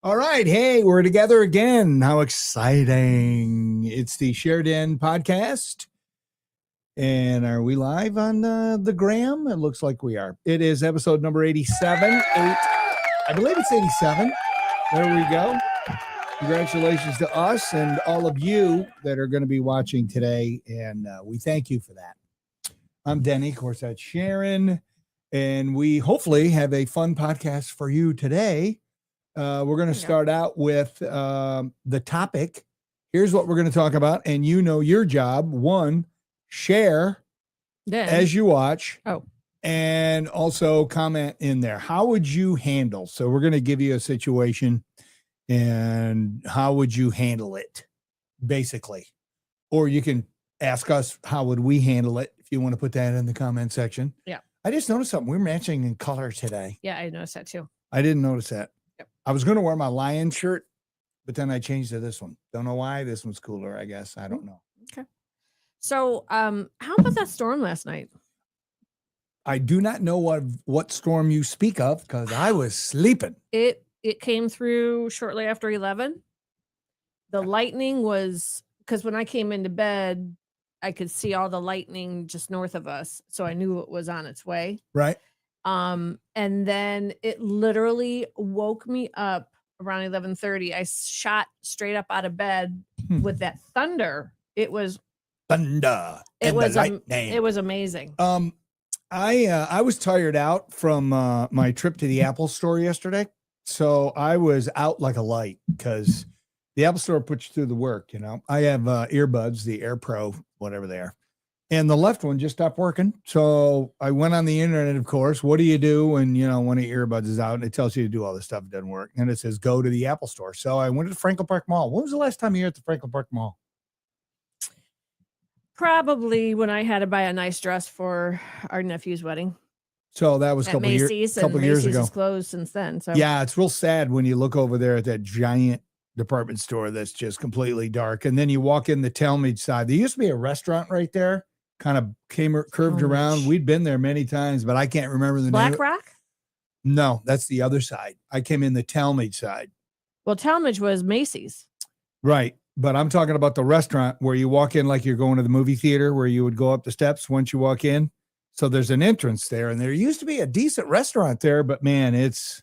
All right. Hey, we're together again. How exciting. It's the Shared In podcast. And are we live on the gram? It looks like we are. It is episode number 87. I believe it's 87. There we go. Congratulations to us and all of you that are going to be watching today. And we thank you for that. I'm Denny. Of course, that's Sharon. And we hopefully have a fun podcast for you today. We're going to start out with the topic. Here's what we're going to talk about. And you know your job. One, share as you watch. Oh. And also comment in there. How would you handle? So we're going to give you a situation and how would you handle it, basically? Or you can ask us, how would we handle it? If you want to put that in the comment section. Yeah. I just noticed something. We're matching in color today. Yeah, I noticed that too. I didn't notice that. I was going to wear my lion shirt, but then I changed to this one. Don't know why. This one's cooler, I guess. I don't know. Okay. So, how about that storm last night? I do not know what storm you speak of because I was sleeping. It came through shortly after 11. The lightning was, because when I came into bed, I could see all the lightning just north of us. So I knew it was on its way. Right. And then it literally woke me up around 11:30. I shot straight up out of bed with that thunder. It was thunder. It was amazing. I was tired out from my trip to the Apple store yesterday. So I was out like a light because the Apple store puts you through the work, you know. I have earbuds, the Air Pro, whatever they are. And the left one just stopped working. So I went on the internet, of course. What do you do when, you know, one of your earbuds is out and it tells you to do all this stuff? It doesn't work. And it says, go to the Apple store. So I went to the Franklin Park Mall. When was the last time you were at the Franklin Park Mall? Probably when I had to buy a nice dress for our nephew's wedding. So that was a couple years ago. Macy's is closed since then. So yeah, it's real sad when you look over there at that giant department store that's just completely dark. And then you walk in the Talmadge side. There used to be a restaurant right there. Kind of curved around. We'd been there many times, but I can't remember the name. Black Rock? No, that's the other side. I came in the Talmadge side. Well, Talmadge was Macy's. Right. But I'm talking about the restaurant where you walk in like you're going to the movie theater where you would go up the steps once you walk in. So there's an entrance there, and there used to be a decent restaurant there, but man, it's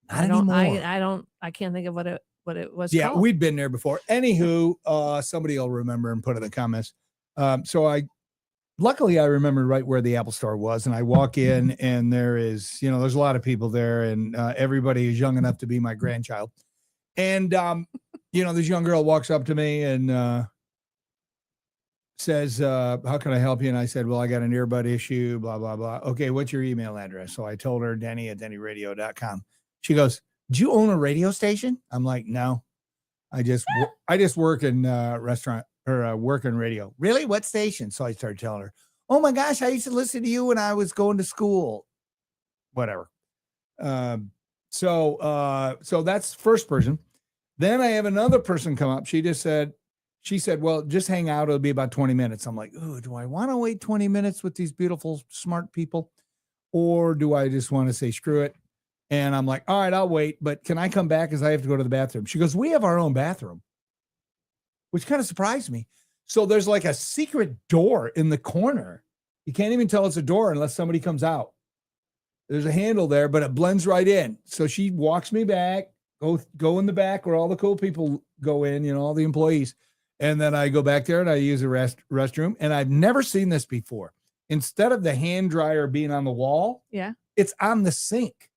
not anymore. I can't think of what it was yeah, called. We'd been there before. Anywho, somebody will remember and put in the comments. Luckily, I remember right where the Apple store was, and I walk in, and there's a lot of people there, and everybody is young enough to be my grandchild. And, this young girl walks up to me and says, how can I help you? And I said, well, I got an earbud issue, blah, blah, blah. Okay, what's your email address? So I told her, Denny@DennyRadio.com. She goes, do you own a radio station? I'm like, no, I just work in restaurant. Or work in radio. Really? What station? So I started telling her, oh my gosh, I used to listen to you when I was going to school. Whatever. So that's first person. Then I have another person come up. She said, well, just hang out. It'll be about 20 minutes. I'm like, oh, do I want to wait 20 minutes with these beautiful, smart people? Or do I just want to say, screw it? And I'm like, all right, I'll wait. But can I come back because I have to go to the bathroom? She goes, we have our own bathroom. Which kind of surprised me. So there's like a secret door in the corner. You can't even tell it's a door unless somebody comes out. There's a handle there, but it blends right in. So she walks me back, go in the back where all the cool people go in, all the employees. And then I go back there and I use the restroom. And I've never seen this before. Instead of the hand dryer being on the wall, it's on the sink.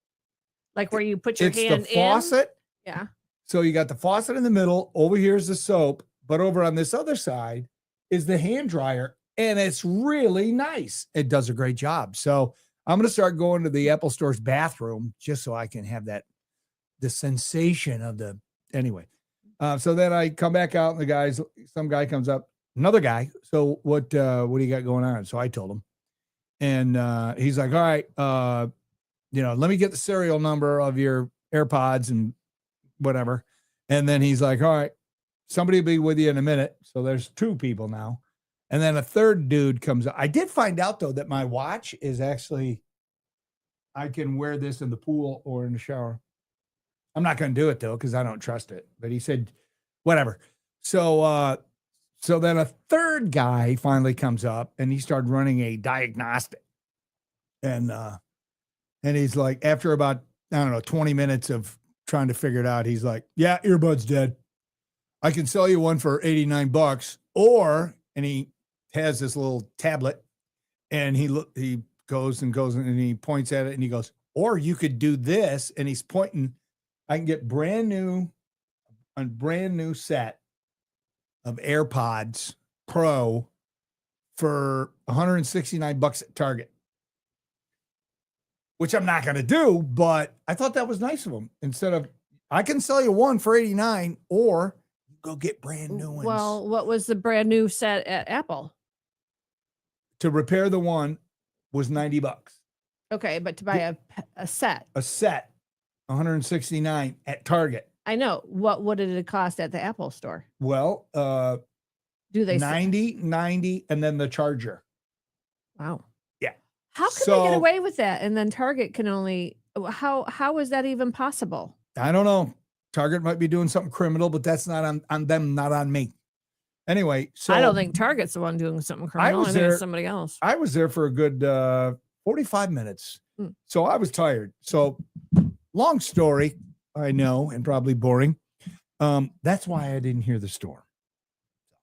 Like where you put your hand in? It's the faucet. Yeah. So you got the faucet in the middle. Over here is the soap. But over on this other side is the hand dryer, and it's really nice. It does a great job. So I'm going to start going to the Apple Store's bathroom just so I can have the sensation of anyway. So then I come back out, and some guy comes up, another guy. So what do you got going on? So I told him, and he's like, all right, let me get the serial number of your AirPods and whatever. And then he's like, all right. Somebody will be with you in a minute. So there's two people now. And then a third dude comes up. I did find out, though, that my watch is actually, I can wear this in the pool or in the shower. I'm not going to do it though, because I don't trust it. But he said, whatever. So then a third guy finally comes up and he started running a diagnostic. And he's like, after about, I don't know, 20 minutes of trying to figure it out, he's like, yeah, earbud's dead. I can sell you one for $89, and he has this little tablet and he goes and he points at it and he goes, or you could do this. And he's pointing, I can get brand new set of AirPods Pro for $169 at Target, which I'm not going to do, but I thought that was nice of him. Instead of, I can sell you one for $89, or go get brand new ones. Well, what was the brand new set at Apple? To repair the one was $90. Okay, but to buy a set. A set, $169 at Target. I know. What did it cost at the Apple store? Well, do they 90, and then the charger. Wow. Yeah. How can they get away with that? And then Target can only, how is that even possible? I don't know. Target might be doing something criminal, but that's not on them, not on me. Anyway, so I don't think Target's the one doing something criminal. I think it's somebody else. I was there for a good 45 minutes. So I was tired. So long story, I know, and probably boring. That's why I didn't hear the storm.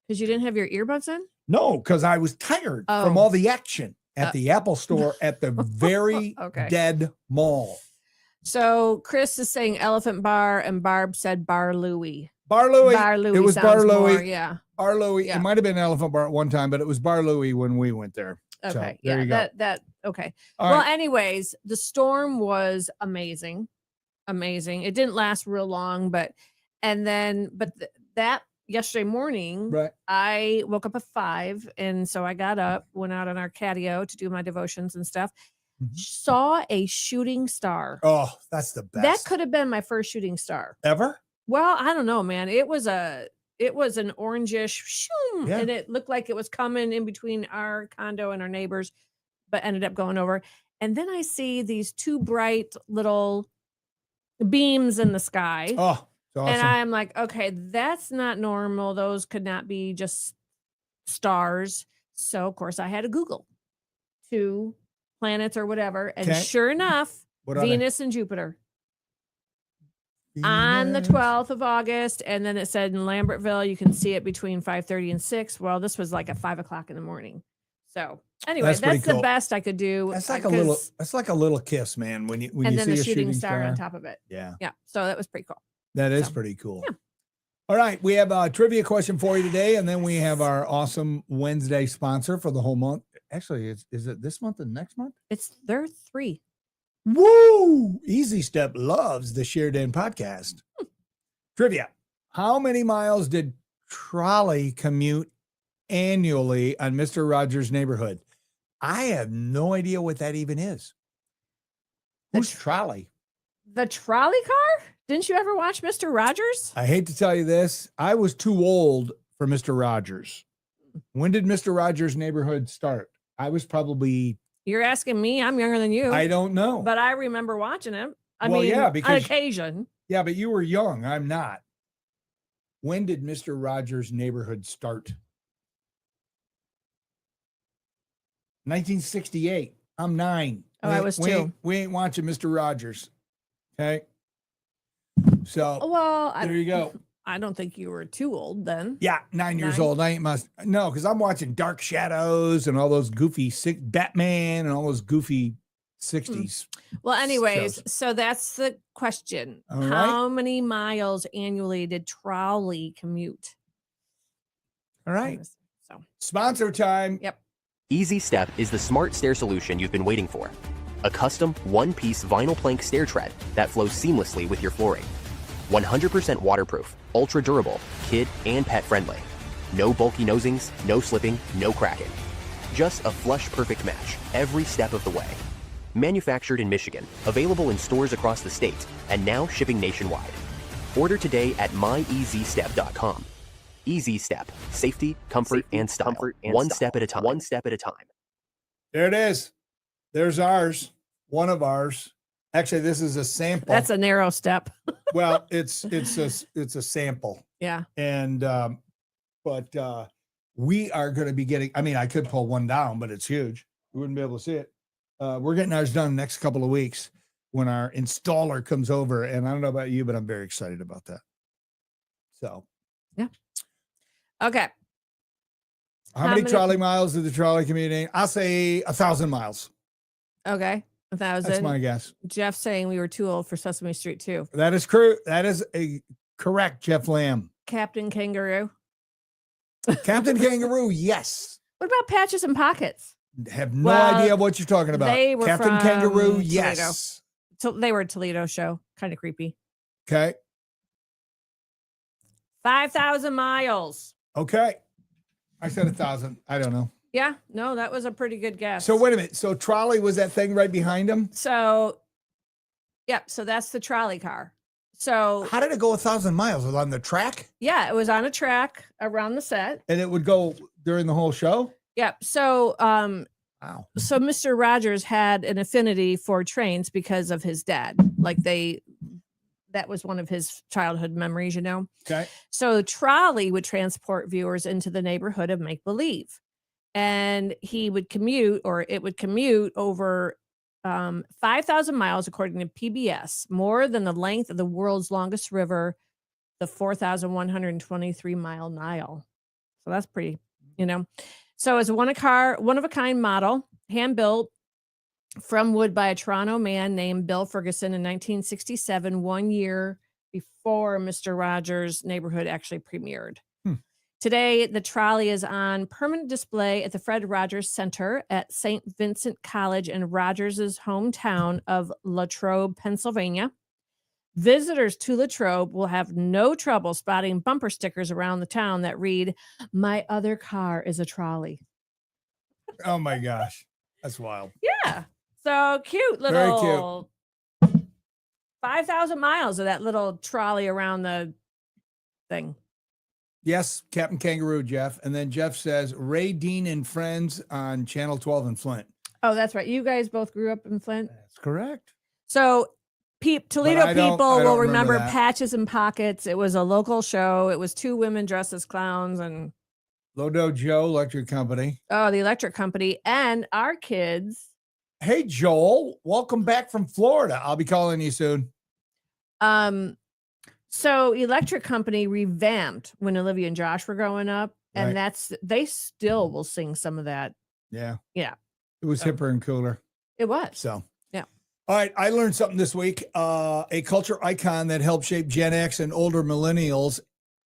Because you didn't have your earbuds in? No, because I was tired from all the action at the Apple store at the very dead mall. So Chris is saying Elephant Bar, and Barb said Bar Louie. Bar Louie. It was Bar Louie. Yeah. Bar Louie. Yeah. It might have been Elephant Bar at one time, but it was Bar Louie when we went there. Okay. So, there you go. Okay. All well, right. anyways, the storm was amazing. Amazing. It didn't last real long, but that yesterday morning, right, I woke up at 5. And so I got up, went out on our catio to do my devotions and stuff. Saw a shooting star. Oh, that's the best. That could have been my first shooting star ever. Well, I don't know, man. It was an orangish, and it looked like it was coming in between our condo and our neighbors, but ended up going over. And then I see these two bright little beams in the sky. Oh, awesome. And I'm like, okay, that's not normal. Those could not be just stars. So of course I had to Google 2 planets or whatever. And sure enough, Venus and Jupiter. On the 12th of August. And then it said in Lambertville, you can see it between 5:30 and 6. Well, this was like at 5 o'clock in the morning. So anyway, that's the best I could do. That's like a little kiss, man. When you see a shooting star on top of it. Yeah. Yeah. So that was pretty cool. That is pretty cool. Yeah. All right. We have a trivia question for you today. And then we have our awesome Wednesday sponsor for the whole month. Actually, is it this month and next month? They're 3. Woo! Easy Step loves the Shared In podcast. Trivia. How many miles did Trolley commute annually on Mr. Rogers' Neighborhood? I have no idea what that even is. Who's Trolley? The trolley car? Didn't you ever watch Mr. Rogers? I hate to tell you this. I was too old for Mr. Rogers. When did Mr. Rogers' Neighborhood start? I was probably... You're asking me. I'm younger than you. I don't know. But I remember watching him. On occasion. Yeah, but you were young. I'm not. When did Mr. Rogers' Neighborhood start? 1968. I'm 9. Oh, I was 2. We ain't watching Mr. Rogers. Okay. So, well, there you go. I don't think you were too old then. Yeah, 9 years old. I ain't no, because I'm watching Dark Shadows and all those goofy Batman and all those goofy 60s. Well, anyways, so that's the question. All How many miles annually did Trolley commute? All right. So sponsor time. Yep. Easy Step is the smart stair solution you've been waiting for. A custom one-piece vinyl plank stair tread that flows seamlessly with your flooring. 100% waterproof, ultra durable, kid and pet friendly. No bulky nosings, no slipping, no cracking. Just a flush perfect match every step of the way. Manufactured in Michigan, available in stores across the state, and now shipping nationwide. Order today at myezstep.com. Easy Step, safety, comfort, and style. One step at a time. One step at a time. There it is. There's ours. One of ours. Actually, this is a sample. That's a narrow step. Well, it's a sample. Yeah. And but we are going to be getting, I mean, I could pull one down, but it's huge. You wouldn't be able to see it. We're getting ours done next couple of weeks when our installer comes over. And I don't know about you, but I'm very excited about that. So, yeah. Okay. How many trolley miles did the trolley community? I'll say 1,000 miles. Okay. 1,000. That's my guess. Jeff saying we were too old for Sesame Street too. That is correct. That is a correct, Jeff Lamb. Captain Kangaroo. Captain Kangaroo, yes. What about Patches and Pockets? Have no idea what you're talking about. They were Captain from Kangaroo, Toledo. yes. So they were a Toledo show. Kind of creepy. Okay. 5,000 miles. Okay. I said 1,000. I don't know. Yeah, no, that was a pretty good guess. So wait a minute. So trolley was that thing right behind him? So, yep. So that's the trolley car. So how did it go 1,000 miles? Was it on the track? Yeah, it was on a track around the set. And it would go during the whole show? Yep. So, wow. So Mr. Rogers had an affinity for trains because of his dad. Like that was one of his childhood memories, you know? Okay. So trolley would transport viewers into the neighborhood of make-believe. And he would commute, or it would commute over 5,000 miles, according to PBS, more than the length of the world's longest river, the 4,123 mile Nile. So that's pretty, you know. So it's one of a kind model, hand built from wood by a Toronto man named Bill Ferguson in 1967, 1 year before Mr. Rogers' Neighborhood actually premiered. Today, the trolley is on permanent display at the Fred Rogers Center at St. Vincent College in Rogers' hometown of Latrobe, Pennsylvania. Visitors to Latrobe will have no trouble spotting bumper stickers around the town that read, "My other car is a trolley." Oh my gosh. That's wild. Yeah. So cute little 5,000 miles of that little trolley around the thing. Yes, Captain Kangaroo, Jeff. And then Jeff says Ray Dean and Friends on Channel 12 in Flint. Oh, that's right. You guys both grew up in Flint. That's correct. So Toledo people will remember that. Patches and Pockets. It was a local show. It was two women dressed as clowns and Lodo Joe Electric Company. the electric company and our kids. Hey, Joel, welcome back from Florida. I'll be calling you soon. So Electric Company revamped when Olivia and Josh were growing up. And they still will sing some of that. Yeah. Yeah. It was hipper and cooler. It was. So, yeah. All right. I learned something this week. A culture icon that helped shape Gen X and older millennials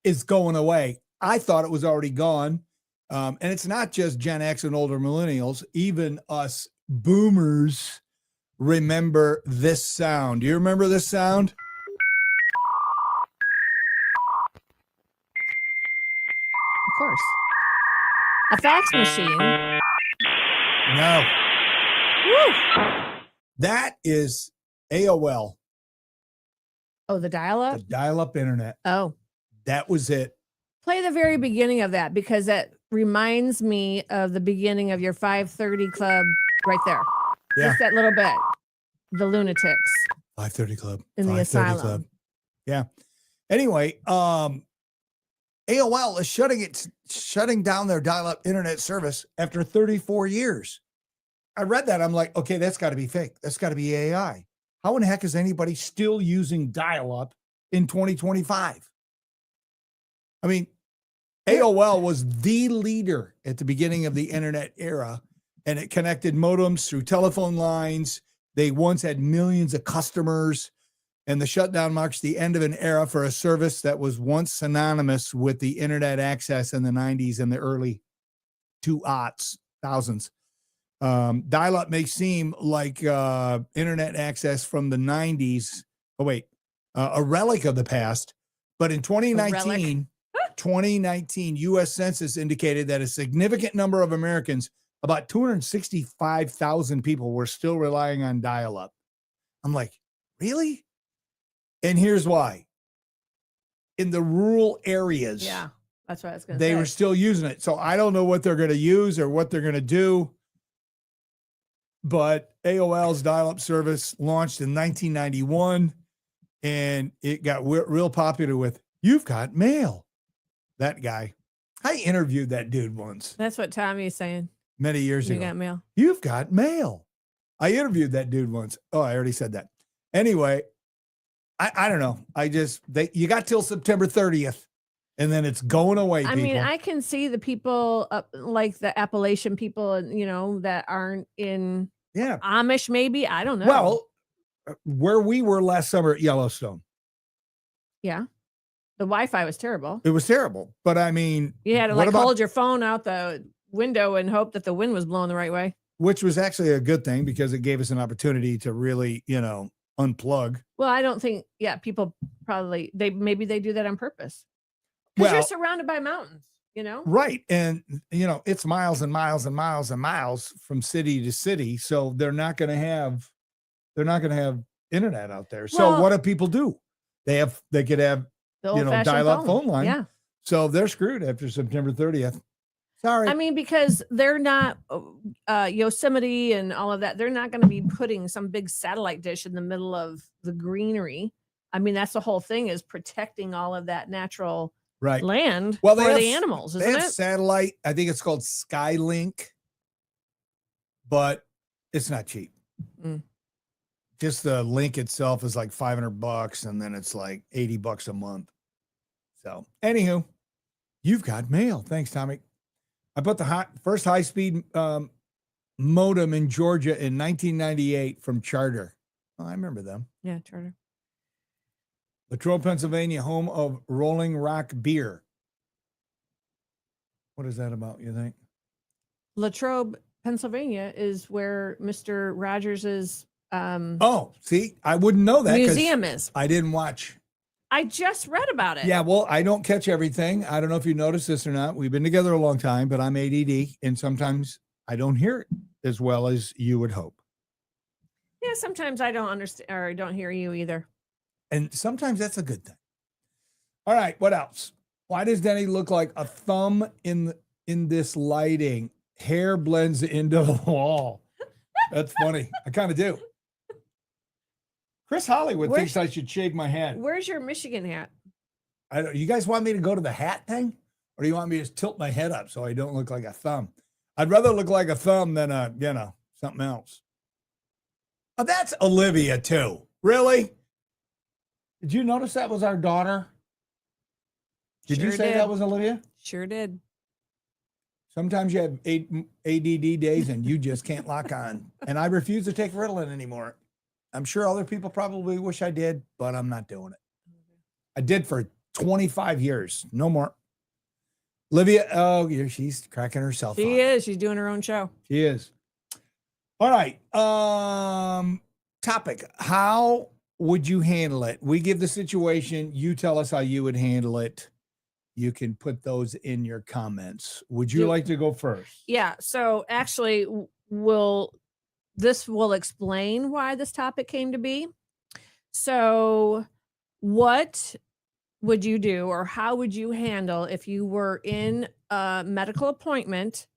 is going away. I thought it was already gone. And it's not just Gen X and older millennials. Even us boomers remember this sound. Do you remember this sound? Of course. A fax machine. No. Woo. That is AOL. Oh, the dial-up? The dial-up internet. Oh. That was it. Play the very beginning of that because that reminds me of the beginning of your 5:30 Club right there. Yeah. Just that little bit. The Lunatics. 5:30 Club. In the asylum. Yeah. Anyway, AOL is shutting down their dial-up internet service after 34 years. I read that. I'm like, okay, that's got to be fake. That's got to be AI. How in the heck is anybody still using dial-up in 2025? I mean, AOL was the leader at the beginning of the internet era, and it connected modems through telephone lines. They once had millions of customers, and the shutdown marks the end of an era for a service that was once synonymous with the internet access in the 90s and the early 2000s. Dial-up may seem like internet access from the 90s. Oh, wait, a relic of the past. But in 2019, U.S. Census indicated that a significant number of Americans, about 265,000 people, were still relying on dial-up. I'm like, really? And here's why. In the rural areas, Yeah, that's what I was going to say. they were still using it. So I don't know what they're going to use or what they're going to do. but AOL's dial-up service launched in 1991, and it got real popular with "You've Got Mail." That guy. I interviewed that dude once. That's what Tommy's saying. Many years ago. You got mail. You've got mail. I interviewed that dude once. Oh, I already said that. Anyway, I don't know. You got till September 30th, and then it's going away. I mean, I can see the people like the Appalachian people, that aren't in Amish, maybe. I don't know. Well, where we were last summer at Yellowstone. Yeah. The Wi-Fi was terrible. It was terrible. But I mean, you had to hold your phone out the window and hope that the wind was blowing the right way. Which was actually a good thing because it gave us an opportunity to really, unplug. Well, I don't think, people probably, maybe they do that on purpose. Because you're surrounded by mountains, Right. And, it's miles and miles and miles and miles from city to city. So they're not going to have internet out there. So what do people do? They could have, dial-up phone line. Yeah. So they're screwed after September 30th. Sorry. I mean, because they're not Yosemite and all of that. They're not going to be putting some big satellite dish in the middle of the greenery. I mean, that's the whole thing, is protecting all of that natural land for the animals, isn't it? They have satellite. I think it's called Skylink, but it's not cheap. Just the link itself is like $500, and then it's like $80 a month. So, anywho, you've got mail. Thanks, Tommy. I put the first high-speed modem in Georgia in 1998 from Charter. Oh, I remember them. Yeah, Charter. Latrobe, Pennsylvania, home of Rolling Rock beer. What is that about, you think? Latrobe, Pennsylvania is where Mr. Rogers's see, I wouldn't know that. Museum is. I didn't watch. I just read about it. Yeah, well, I don't catch everything. I don't know if you noticed this or not. We've been together a long time, but I'm ADD, and sometimes I don't hear it as well as you would hope. Yeah, sometimes I don't understand or I don't hear you either. And sometimes that's a good thing. All right, what else? Why does Denny look like a thumb in this lighting? Hair blends into the wall. That's funny. I kind of do. Chris Hollywood thinks I should shave my head. Where's your Michigan hat? You guys want me to go to the hat thing? Or do you want me to just tilt my head up so I don't look like a thumb? I'd rather look like a thumb than something else. Oh, that's Olivia too. Really? Did you notice that was our daughter? Did you say that was Olivia? Sure did. Sometimes you have ADD days and you just can't lock on. And I refuse to take Ritalin anymore. I'm sure other people probably wish I did, but I'm not doing it. I did for 25 years. No more. Olivia, she's cracking herself up. She is. She's doing her own show. She is. All right. Topic. How would you handle it? We give the situation. You tell us how you would handle it. You can put those in your comments. Would you like to go first? Yeah. So actually, this will explain why this topic came to be. So what would you do, or how would you handle if you were in a medical appointment,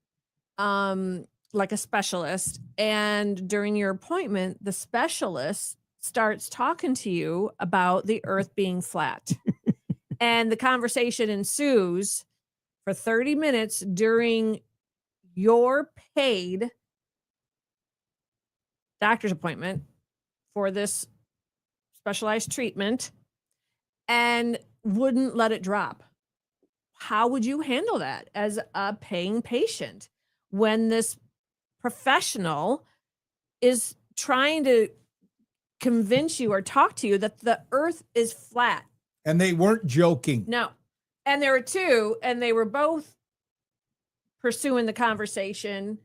like a specialist, and during your appointment, the specialist starts talking to you about the earth being flat? And the conversation ensues for 30 minutes during your paid doctor's appointment for this specialized treatment, and wouldn't let it drop. How would you handle that as a paying patient when this professional is trying to convince you or talk to you that the earth is flat? And they weren't joking. No. And there were two, and they were both pursuing the conversation,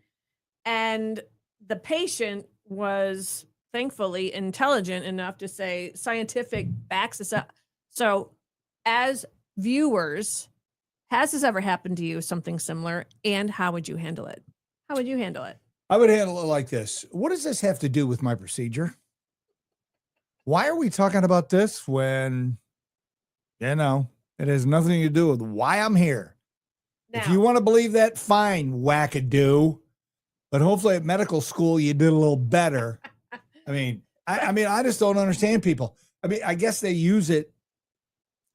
and the patient was thankfully intelligent enough to say scientific backs this up. So as viewers, has this ever happened to you, something similar? And how would you handle it? How would you handle it? I would handle it like this. What does this have to do with my procedure? Why are we talking about this when, it has nothing to do with why I'm here? Now, if you want to believe that, fine, wackadoo. but hopefully at medical school you did a little better. I mean, I just don't understand people. I mean, I guess they use it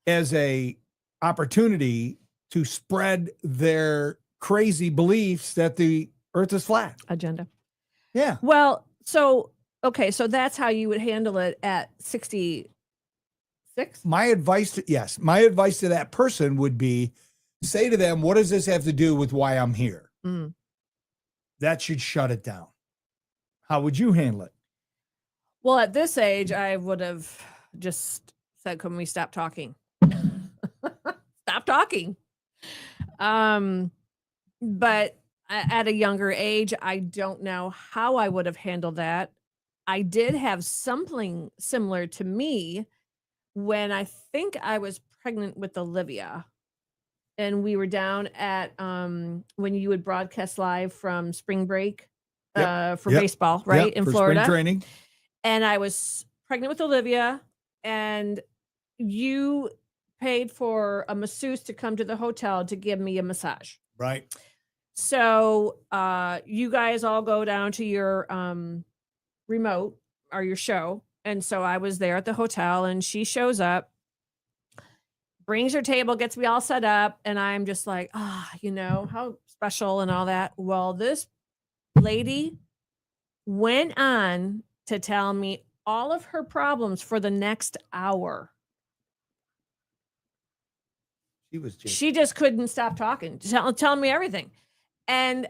as a opportunity to spread their crazy beliefs that the earth is flat. Agenda. Yeah. Well, so that's how you would handle it at 66. My advice to that person would be, say to them, what does this have to do with why I'm here? Mm. That should shut it down. How would you handle it? Well, at this age, I would have just said, "Can we stop talking? Stop talking." But at a younger age, I don't know how I would have handled that. I did have something similar to me when I think I was pregnant with Olivia, and we were down at when you would broadcast live from spring break for baseball, right, in for Florida. Spring training. And I was pregnant with Olivia, and you paid for a masseuse to come to the hotel to give me a massage. Right. So you guys all go down to your remote or your show. And so I was there at the hotel, and she shows up, brings her table, gets me all set up. And I'm just like, how special and all that. Well, this lady went on to tell me all of her problems for the next hour. She just couldn't stop talking, telling me everything. And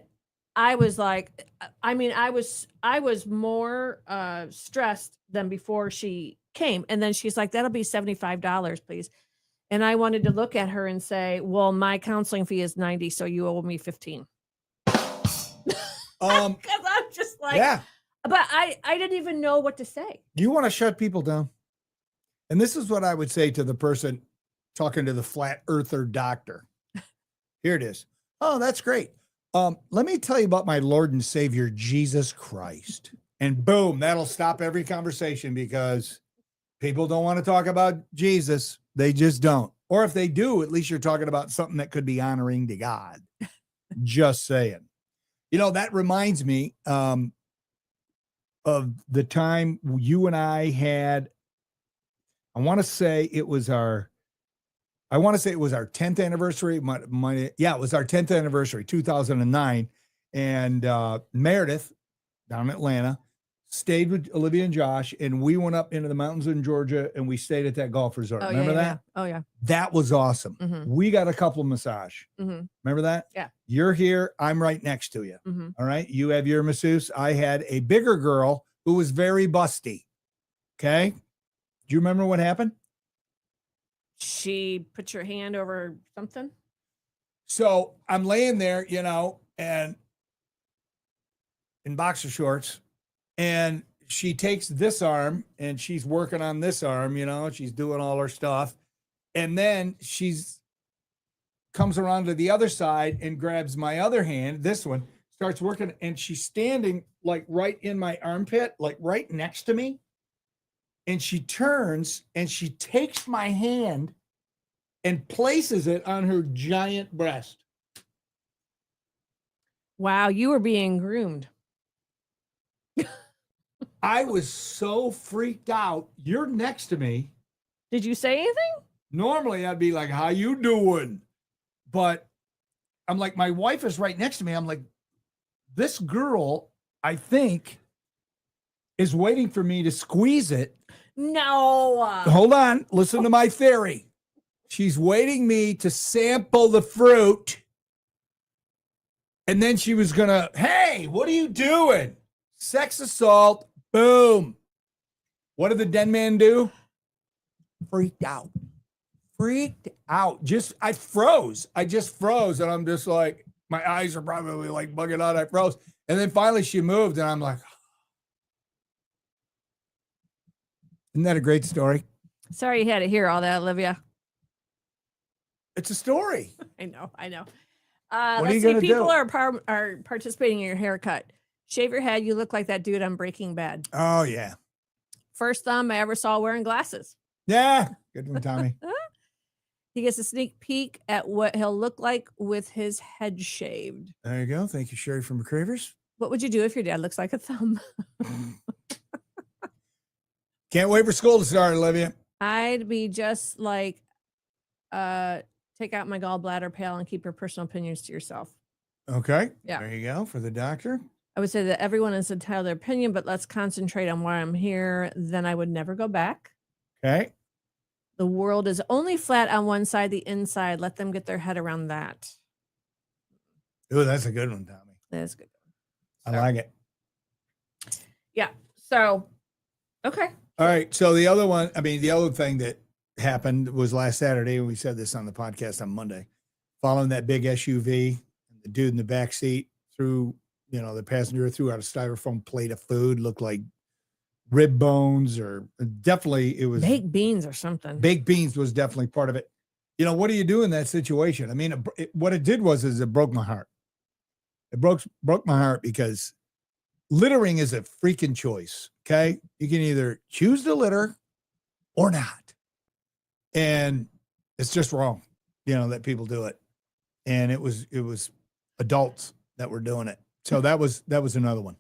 I was like, I was more stressed than before she came. And then she's like, that'll be $75, please. And I wanted to look at her and say, well, my counseling fee is $90, so you owe me $15. Because I'm just like, yeah. But I didn't even know what to say. You want to shut people down. And this is what I would say to the person talking to the flat earther doctor. Here it is. Oh, that's great. Let me tell you about my Lord and Savior, Jesus Christ. And boom, that'll stop every conversation, because people don't want to talk about Jesus. They just don't. Or if they do, at least you're talking about something that could be honoring to God. Just saying. That reminds me of the time you and I had, I want to say it was our 10th anniversary. It was our 10th anniversary, 2009. And Meredith down in Atlanta stayed with Olivia and Josh, and we went up into the mountains in Georgia, and we stayed at that golf resort. Remember that? Yeah. Oh, yeah. That was awesome. Mm-hmm. We got a couple massage. Mm-hmm. Remember that? Yeah. You're here. I'm right next to you. Mm-hmm. All right. You have your masseuse. I had a bigger girl who was very busty. Okay. Do you remember what happened? She put your hand over something. So I'm laying there, and in boxer shorts, and she takes this arm and she's working on this arm, she's doing all her stuff. And then comes around to the other side and grabs my other hand, this one, starts working, and she's standing like right in my armpit, like right next to me. And she turns and she takes my hand and places it on her giant breast. Wow, you were being groomed. I was so freaked out. You're next to me. Did you say anything? Normally I'd be like, how you doing? But I'm like, my wife is right next to me. I'm like, this girl, I think, is waiting for me to squeeze it. No. Hold on. Listen to my theory. She's waiting me to sample the fruit. And then she was going to, hey, what are you doing? Sex assault. Boom. What did the den man do? Freaked out. I froze. I just froze. And I'm just like, my eyes are probably like bugging out. I froze. And then finally she moved, and I'm like, isn't that a great story? Sorry you had to hear all that, Olivia. It's a story. I know. What are Let's you see. gonna People do? are participating in your haircut. Shave your head. You look like that dude on Breaking Bad. Oh, yeah. First thumb I ever saw wearing glasses. Yeah. Good one, Tommy. He gets a sneak peek at what he'll look like with his head shaved. There you go. Thank you, Sherry from McCravers. What would you do if your dad looks like a thumb? Can't wait for school to start, Olivia. I'd be just like, take out my gallbladder pail and keep your personal opinions to yourself. Okay. Yeah. There you go for the doctor. I would say that everyone is entitled to their opinion, but let's concentrate on why I'm here. Then I would never go back. Okay. The world is only flat on one side, the inside. Let them get their head around that. Oh, that's a good one, Tommy. That's good. I like it. Yeah. So, okay. All right. So the other thing that happened was last Saturday, and we said this on the podcast on Monday, following that big SUV, the dude in the back seat threw, the passenger threw out a styrofoam plate of food, looked like rib bones, or definitely it was baked beans or something. Baked beans was definitely part of it. What do you do in that situation? I mean, what it did was it broke my heart. It broke my heart because littering is a freaking choice. Okay. You can either choose to litter or not. And it's just wrong, that people do it. And it was adults that were doing it. So that was another one.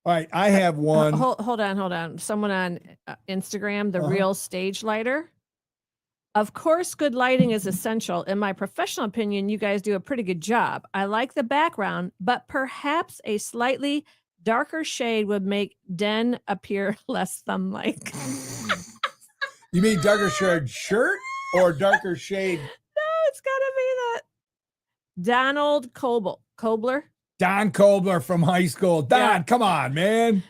All right. I have one. Hold on. Someone on Instagram, the real stage lighter. Of course, good lighting is essential. In my professional opinion, you guys do a pretty good job. I like the background, but perhaps a slightly darker shade would make Den appear less thumb-like. You mean darker shade shirt or darker shade? No, it's got to be that. Donald Kobler. Don Kobler from high school. Don, Come on, man.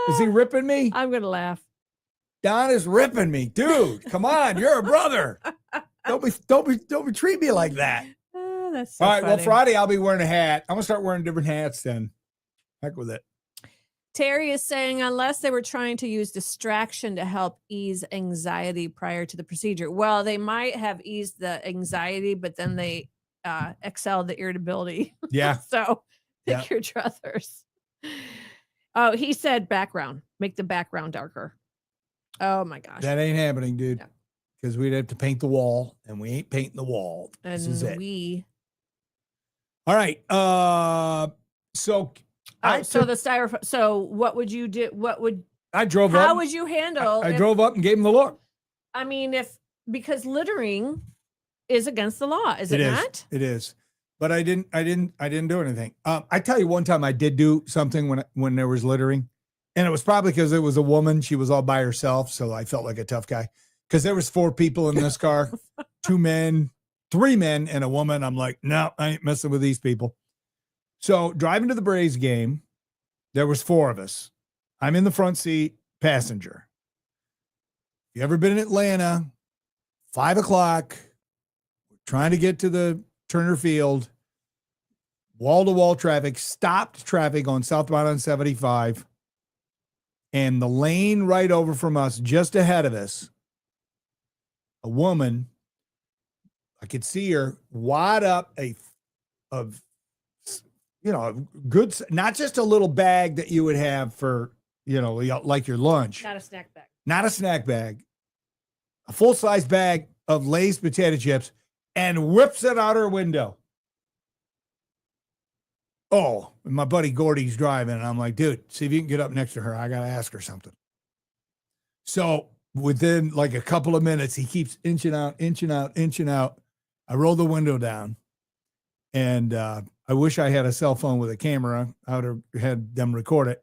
Is he ripping me? I'm going to laugh. Don is ripping me. Dude, come on. You're a brother. Don't treat me like that. That's so all right. funny. Well, Friday I'll be wearing a hat. I'm going to start wearing different hats then. Heck with it. Terry is saying, unless they were trying to use distraction to help ease anxiety prior to the procedure. Well, they might have eased the anxiety, but then they excelled the irritability. Yeah. So pick your druthers. Oh, he said background. Make the background darker. Oh my gosh. That ain't happening, dude. Because we'd have to paint the wall, and we ain't painting the wall. This is it. All right. So the styrofoam. So what would you do? I drove up? How would you handle? I drove up and gave him the look. I mean, because littering is against the law, is it not? It is. But I didn't do anything. I tell you, one time I did do something when there was littering, and it was probably because it was a woman. She was all by herself, so I felt like a tough guy. Because there was 4 people in this car, 2 men, 3 men, and a woman. I'm like, no, I ain't messing with these people. So driving to the Braves game, there was 4 of us. I'm in the front seat, passenger. You ever been in Atlanta? 5 o'clock, trying to get to the Turner Field, wall-to-wall traffic, stopped traffic on southbound on 75, and the lane right over from us, just ahead of us, a woman, I could see her wad up a good, not just a little bag that you would have for, like your lunch. Not a snack bag. Not a snack bag. A full-size bag of Lay's potato chips, and whips it out her window. Oh, my buddy Gordy's driving, and I'm like, dude, see if you can get up next to her. I got to ask her something. So within like a couple of minutes, he keeps inching out. I roll the window down, and I wish I had a cell phone with a camera. I would have had them record it.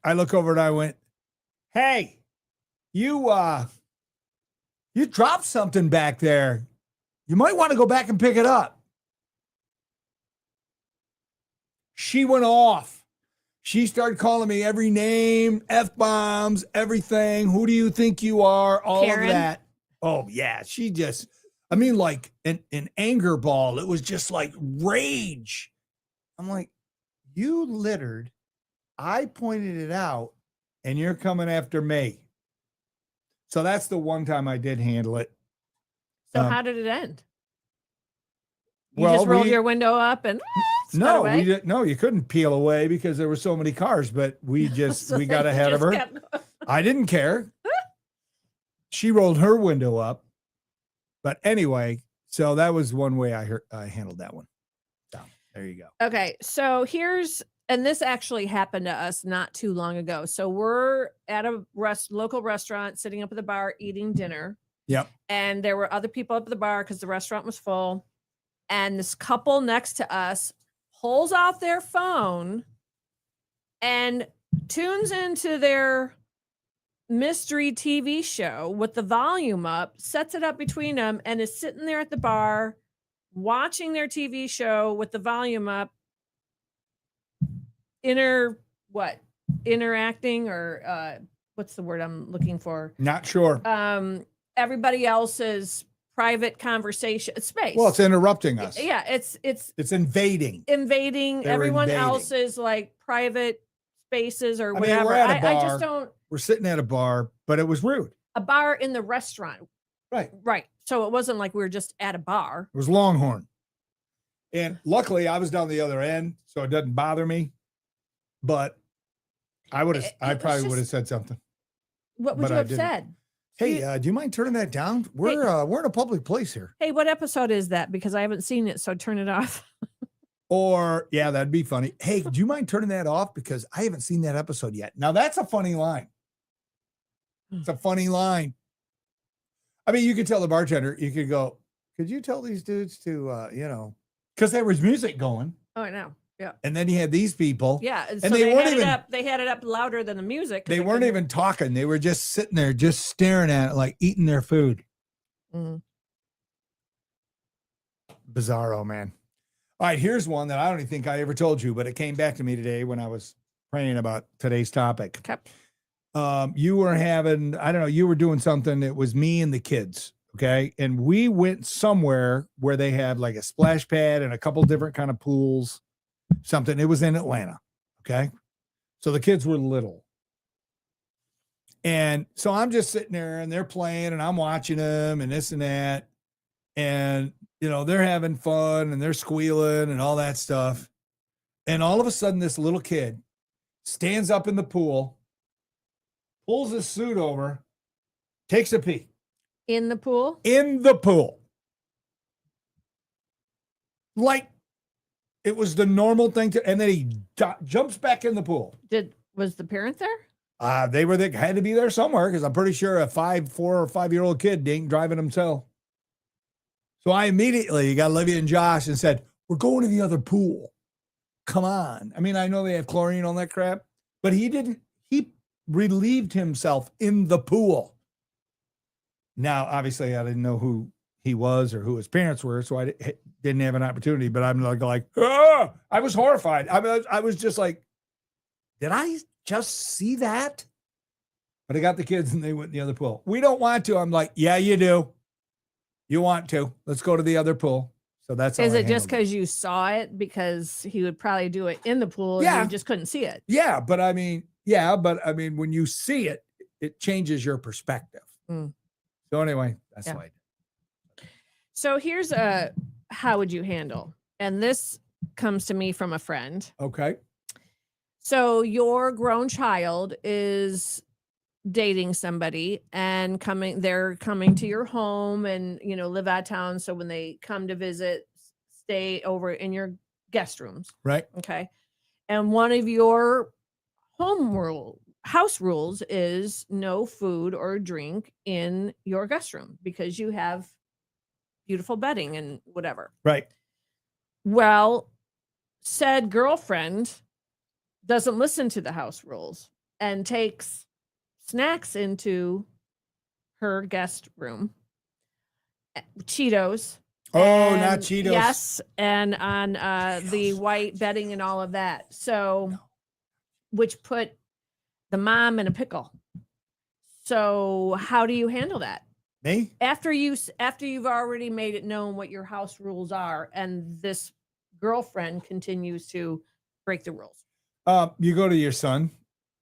I look over and I went, hey, you dropped something back there. You might want to go back and pick it up. She went off. She started calling me every name, F-bombs, everything. Who do you think you are? All Karen? Of that. Oh, yeah. She just, like an anger ball. It was just like rage. I'm like, you littered. I pointed it out, and you're coming after me. So that's the one time I did handle it. So how did it end? You just rolled your window up and no, away? we didn't. No, you couldn't peel away because there were so many cars. But we just we got ahead of her. I didn't care. She rolled her window up. But anyway, so that was one way I handled that one. So There you go. Okay, so and this actually happened to us not too long ago. So we're at a local restaurant, sitting up at the bar, eating dinner. Yep. And there were other people up at the bar because the restaurant was full. And this couple next to us pulls out their phone and tunes into their mystery TV show with the volume up, sets it up between them, and is sitting there at the bar watching their TV show with the volume up, interacting, or what's the word I'm looking for? Not sure. Everybody else's private conversation space. Well, it's interrupting us. Yeah, it's invading. Invading everyone else's like private spaces or whatever. We're at a bar. I just don't. We're sitting at a bar, but it was rude. A bar in the restaurant. Right. So it wasn't like we were just at a bar. It was Longhorn. And luckily I was down the other end, so it doesn't bother me. But I probably would have said something. What would you have said? Hey, do you mind turning that down? We're in a public place here. Hey, what episode is that? Because I haven't seen it, so turn it off. Or, yeah, that'd be funny. Hey, do you mind turning that off? Because I haven't seen that episode yet. Now, that's a funny line. It's a funny line. I mean, you could tell the bartender, you could go, could you tell these dudes to, because there was music going. Oh, I know. Yeah. And then you had these people. Yeah. And so they had it up louder than the music. They weren't even talking. They were just sitting there, just staring at it, like eating their food. Mm-hmm. Bizarro, man. All right, here's one that I don't even think I ever told you, but it came back to me today when I was praying about today's topic. Okay. You were you were doing something. It was me and the kids. Okay. And we went somewhere where they had like a splash pad and a couple different kind of pools, something. It was in Atlanta. Okay. So the kids were little. And so I'm just sitting there and they're playing and I'm watching them and this and that. And, they're having fun and they're squealing and all that stuff. And all of a sudden, this little kid stands up in the pool, pulls his suit over, takes a pee. In the pool? In the pool. Like it was the normal thing and then he jumps back in the pool. Was the parent there? They had to be there somewhere because I'm pretty sure a 4 or 5 year old kid ain't driving himself. So I immediately got Olivia and Josh and said, we're going to the other pool. Come on. I mean, I know they have chlorine and all that crap, but he relieved himself in the pool. Now, obviously I didn't know who he was or who his parents were, so I didn't have an opportunity, but I'm like, I was horrified. I was just like, did I just see that? But I got the kids and they went in the other pool. We don't want to. I'm like, yeah, you do. You want to. Let's go to the other pool. So that's Is it just because you saw it? Because he would probably do it in the pool and you just couldn't see it. Yeah, but I mean, when you see it, it changes your perspective. Mm. So anyway, that's why. So here's how would you handle? And this comes to me from a friend. Okay. So your grown child is dating somebody and they're coming to your home and live out of town, so when they come to visit, stay over in your guest rooms, right? Okay. And one of your house rules is no food or drink in your guest room because you have beautiful bedding and whatever, right? Well, said girlfriend doesn't listen to the house rules and takes snacks into her guest room. Cheetos. Oh, not Cheetos. Yes. And on the white bedding and all of that. So, which put the mom in a pickle. So how do you handle that? Me? After you've already made it known what your house rules are and this girlfriend continues to break the rules. You go to your son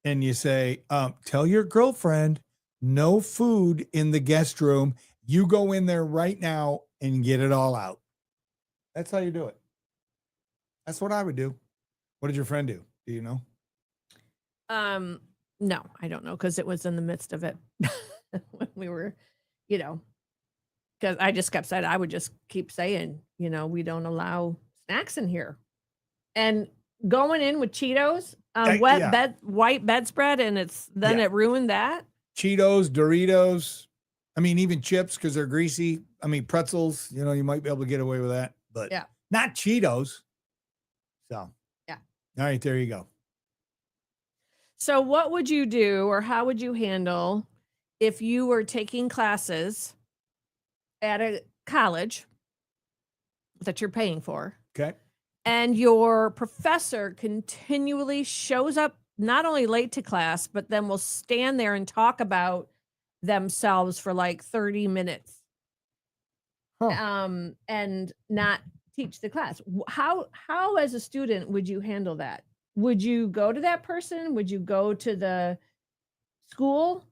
and you say, tell your girlfriend no food in the guest room. You go in there right now and get it all out. That's how you do it. That's what I would do. What did your friend do? Do you know? No, I don't know because it was in the midst of it when we were, because I just kept saying, I would just keep saying, we don't allow snacks in here. And going in with Cheetos on white bedspread, and it ruined that. Cheetos, Doritos, I mean, even chips because they're greasy. I mean, pretzels, you might be able to get away with that, but not Cheetos. So, yeah. All right, there you go. So what would you do, or how would you handle if you were taking classes at a college that you're paying for? Okay. And your professor continually shows up not only late to class, but then will stand there and talk about themselves for like 30 minutes. And not teach the class. How as a student would you handle that? Would you go to that person? Would you go to the school?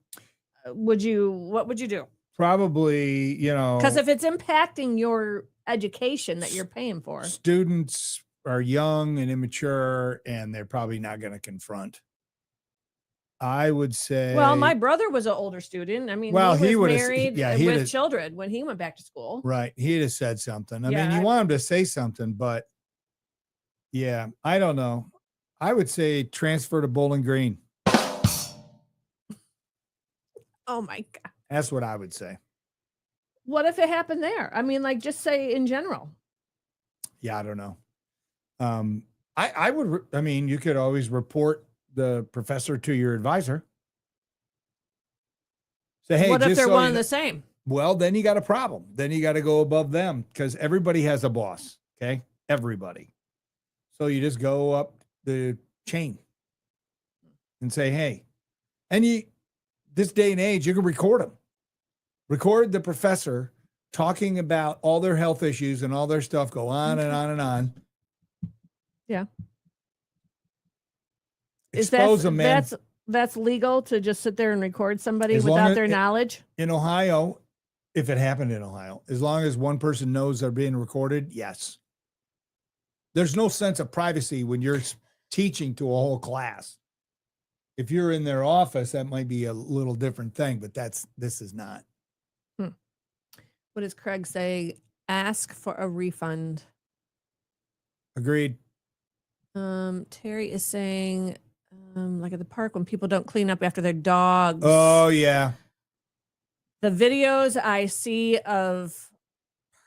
What would you do? Probably, because if it's impacting your education that you're paying for, students are young and immature, and they're probably not going to confront. I would say. Well, my brother was an older student. I mean, he was married with children when he went back to school. Right. He'd have said something. I mean, you want him to say something, but yeah, I don't know. I would say transfer to Bowling Green. Oh my God. That's what I would say. What if it happened there? I mean, like, just say in general. Yeah, I don't know. I would, you could always report the professor to your advisor. Say, hey, what if they're one and the same? Well, then you got a problem. Then you got to go above them because everybody has a boss. Okay. Everybody. So you just go up the chain and say, hey, and this day and age, you can record them. Record the professor talking about all their health issues and all their stuff, go on and on and on. Yeah. Expose them, man. That's legal to just sit there and record somebody without their knowledge? In Ohio, if it happened in Ohio, as long as one person knows they're being recorded, yes. There's no sense of privacy when you're teaching to a whole class. If you're in their office, that might be a little different thing, but this is not. What does Craig say? Ask for a refund. Agreed. Terry is saying, like at the park when people don't clean up after their dogs. Oh, yeah. The videos I see of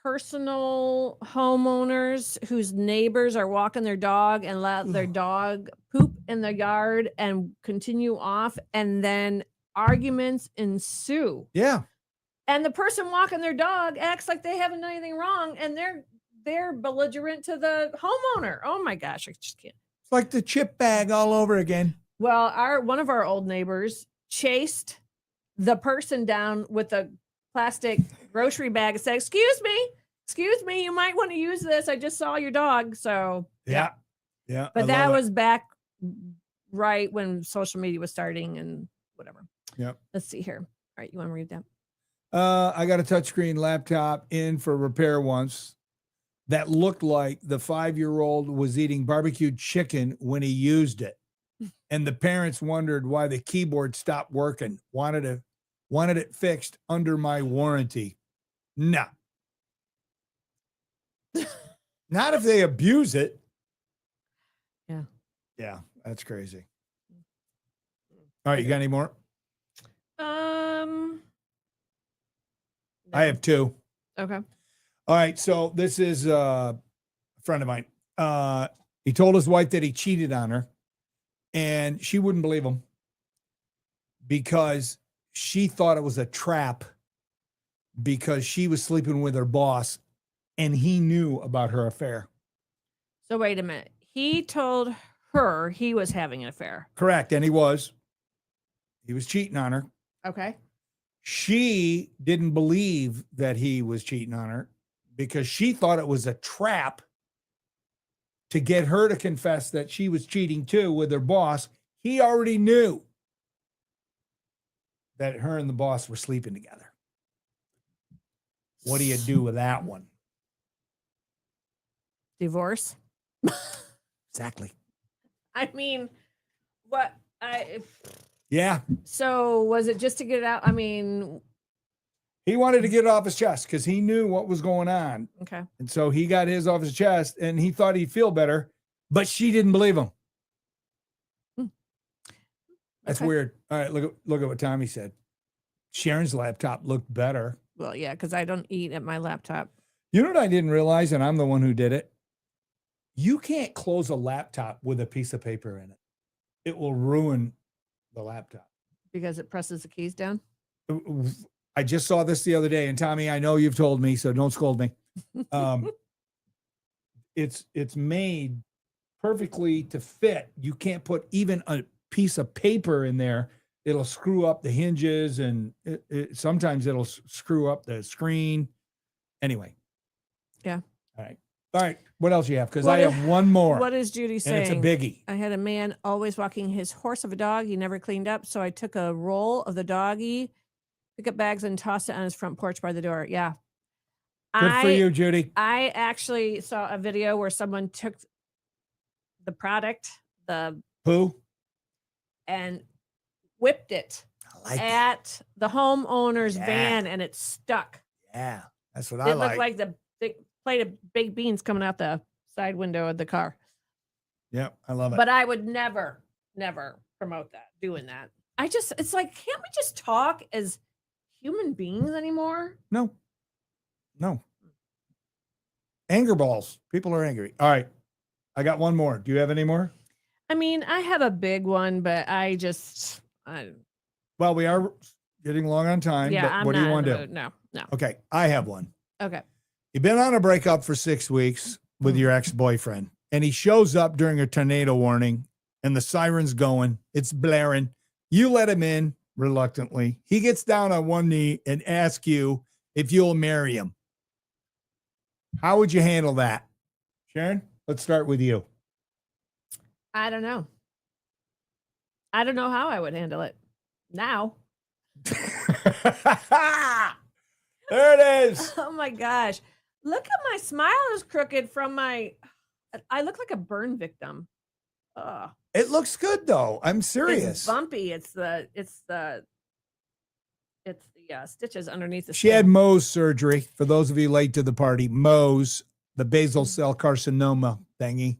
personal homeowners whose neighbors are walking their dog and let their dog poop in the yard and continue off, and then arguments ensue. Yeah. And the person walking their dog acts like they haven't done anything wrong, and they're belligerent to the homeowner. Oh my gosh, I just can't. It's like the chip bag all over again. Well, one of our old neighbors chased the person down with a plastic grocery bag and said, excuse me, you might want to use this. I just saw your dog. So yeah. But that was back right when social media was starting and whatever. Yep. Let's see here. All right, you want to read that? I got a touchscreen laptop in for repair once that looked like the 5-year-old was eating barbecued chicken when he used it. And the parents wondered why the keyboard stopped working. Wanted it fixed under my warranty. No. Not if they abuse it. Yeah. Yeah, that's crazy. All right, you got any more? I have 2. Okay. All right, so this is a friend of mine. He told his wife that he cheated on her, and she wouldn't believe him because she thought it was a trap because she was sleeping with her boss, and he knew about her affair. So wait a minute. He told her he was having an affair. Correct, and he was cheating on her. Okay. She didn't believe that he was cheating on her because she thought it was a trap to get her to confess that she was cheating too with her boss. He already knew that her and the boss were sleeping together. What do you do with that one? Divorce? Exactly. I mean, what? Yeah. So was it just to get it out? I mean, he wanted to get it off his chest because he knew what was going on. Okay. And so he got his off his chest and he thought he'd feel better But she didn't believe him. That's Okay. weird. All right, look at what Tommy said. Sharon's laptop looked better. Well, yeah, because I don't eat at my laptop. You know what I didn't realize, and I'm the one who did it? You can't close a laptop with a piece of paper in it. It will ruin the laptop. Because it presses the keys down? I just saw this the other day, and Tommy, I know you've told me, so don't scold me. It's made perfectly to fit. You can't put even a piece of paper in there. It'll screw up the hinges, and sometimes it'll screw up the screen. Anyway. Yeah. All right. What else you have? Because I have one more. What is Judy saying? And it's a biggie. I had a man always walking his horse of a dog. He never cleaned up. So I took a roll of the doggy, pick up bags, and tossed it on his front porch by the door. Yeah. Good for you, Judy. I actually saw a video where someone took the product, the poo, and whipped it at the homeowner's van, and it stuck. Yeah, that's what It looked like the big plate of baked beans coming out the side window of the car. Yep, I love it. But I would never promote that, doing that. It's like, can't we just talk as human beings anymore? No. Anger balls. People are angry. All right. I got one more. Do you have any more? I mean, I have a big one, but well, we are getting long on time. Yeah, but what do you want to do? No. Okay, I have one. Okay. You've been on a breakup for 6 weeks with your ex-boyfriend, and he shows up during a tornado warning, and the siren's going. It's blaring. You let him in reluctantly. He gets down on one knee and asks you if you'll marry him. How would you handle that? Sharon, let's start with you. I don't know. I don't know how I would handle it now. There it is. Oh my gosh. Look at my smile is crooked from I look like a burn victim. It looks good though. I'm serious. It's bumpy. It's the stitches underneath the She skin. had Mohs surgery. For those of you late to the party, Mohs, the basal cell carcinoma thingy.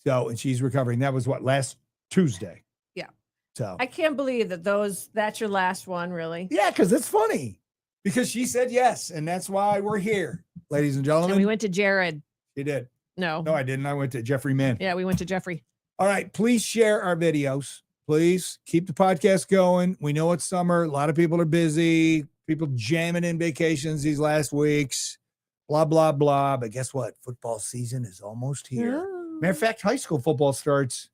So, and she's recovering. That was last Tuesday. Yeah. So I can't believe that's your last one, really. yeah, because it's funny. Because she said yes, and that's why we're here, ladies and gentlemen. And we went to Jared. She did. No, I didn't. I went to Jeffrey Mann. Yeah, we went to Jeffrey. All right, please share our videos. Please keep the podcast going. We know it's summer. A lot of people are busy. People jamming in vacations these last weeks. Blah, blah, blah. But guess what? Football season is almost here. Oh. Matter of fact, high school football starts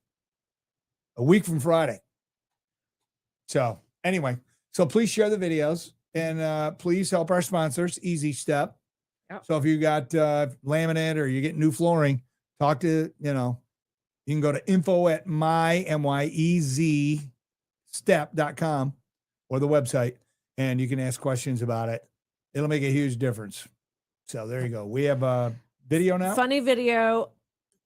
a week from Friday. So anyway, please share the videos and please help our sponsors, Easy Step. Yep. So if you got laminate or you get new flooring, talk to, you can go to info@myezstep.com or the website, and you can ask questions about it. It'll make a huge difference. So there you go. We have a video now. Funny video.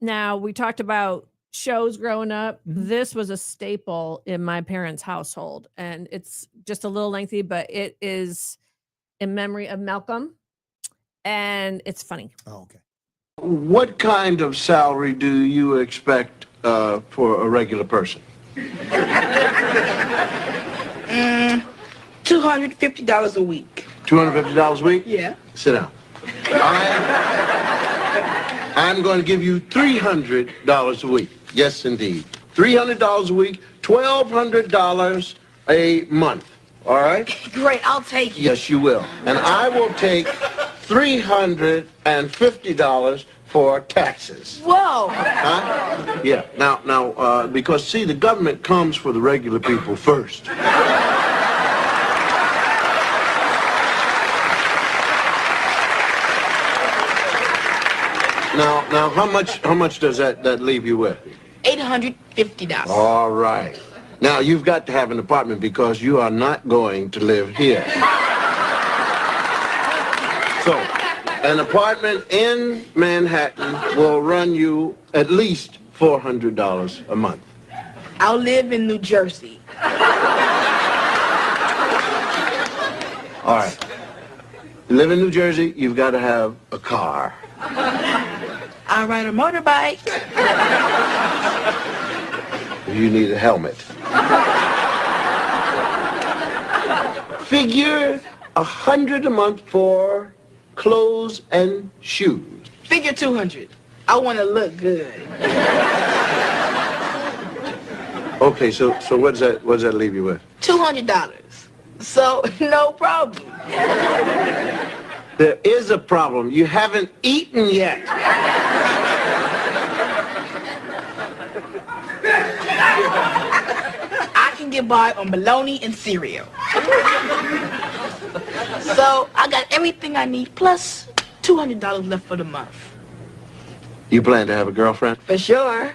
Now, we talked about shows growing up. Mhm. This was a staple in my parents' household, and it's just a little lengthy, but it is in memory of Malcolm, and it's funny. Oh, okay. What kind of salary do you expect for a regular person? $250 a week. $250 a week? Yeah. Sit down. I'm going to give you $300 a week. Yes, indeed. $300 a week, $1,200 a month. All right? Great, I'll take it. Yes, you will. And I will take $350 for taxes. Whoa. Huh? Yeah. Now, because, see, the government comes for the regular people first. Now, how much does that leave you with? $850. All right. Now, you've got to have an apartment because you are not going to live here. So, an apartment in Manhattan will run you at least $400 a month. I'll live in New Jersey. All right. You live in New Jersey, you've got to have a car. I ride a motorbike. You need a helmet. Figure $100 a month for clothes and shoes. Figure 200. I want to look good. Okay, so what does that leave you with? $200. So, no problem. There is a problem. You haven't eaten yet. I can get by on bologna and cereal. So, I got everything I need, plus $200 left for the month. You plan to have a girlfriend? For sure.